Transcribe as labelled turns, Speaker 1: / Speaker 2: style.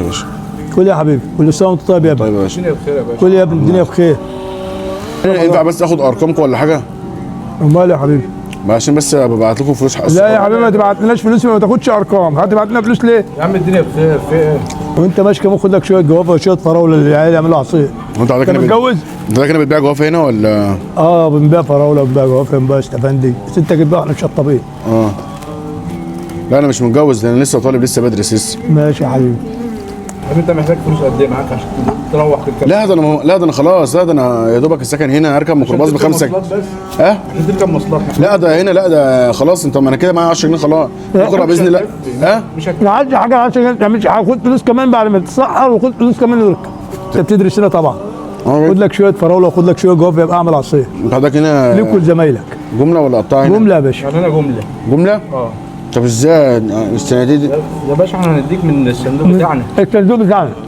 Speaker 1: ماشي يا باشا.
Speaker 2: كل يا حبيبي، كل سنه وانت طيب يا ابني.
Speaker 1: طيب يا باشا.
Speaker 3: الدنيا بخير يا باشا.
Speaker 2: كل يا ابني، الدنيا بخير.
Speaker 1: ينفع بس اخد ارقامكم ولا حاجه؟
Speaker 2: امال يا حبيبي.
Speaker 1: ما عشان بس ببعت لكم فلوس
Speaker 2: لا يا حبيبي ما تبعتلناش فلوس، ما تاخدش ارقام. هتبعت لنا فلوس ليه؟
Speaker 3: يا عم الدنيا بخير، في ايه؟
Speaker 2: وانت ماشي كمان خد لك شويه جوافه وشويه فراوله للعيال يعملوا عصير.
Speaker 1: هو انت
Speaker 2: انت متجوز؟
Speaker 1: انت كده بتبيع جوافه هنا ولا؟
Speaker 2: اه بنبيع فراوله وبنبيع جوافه بنبيع استفندي، بس انت كده بقى احنا مش شطابين.
Speaker 1: اه. لا انا مش متجوز، انا لسه طالب، لسه بدرس لسه.
Speaker 2: ماشي يا حبيبي.
Speaker 3: طب انت محتاج فلوس قد ايه معاك عشان تروح كده؟
Speaker 1: لا ده انا خلاص، لا ده انا يا دوبك السكن هنا، هركب ميكروباص بخمسه.
Speaker 3: ها؟ عشان تركب مواصلات.
Speaker 1: لا ده هنا، لا ده خلاص، انت ما انا كده معايا 10 جنيه خلاص بكره باذن الله. ها؟
Speaker 3: مش
Speaker 2: ما عادش حاجه عشان ما تعملش حاجه، خد فلوس كمان بعد ما تتسحر وخد فلوس كمان واركب. انت بتدرس هنا طبعا. خد لك شويه فراوله وخد لك شويه جوافه يبقى اعمل عصير.
Speaker 1: انت حضرتك هنا
Speaker 2: ليك ولزمايلك.
Speaker 1: جمله ولا قطاع هنا؟
Speaker 2: جمله يا باشا.
Speaker 3: يعني انا جمله.
Speaker 1: جمله؟
Speaker 3: اه.
Speaker 1: طب ازاي السنه دي؟
Speaker 3: يا باشا احنا هنديك من الصندوق بتاعنا.
Speaker 2: الصندوق بتاعنا.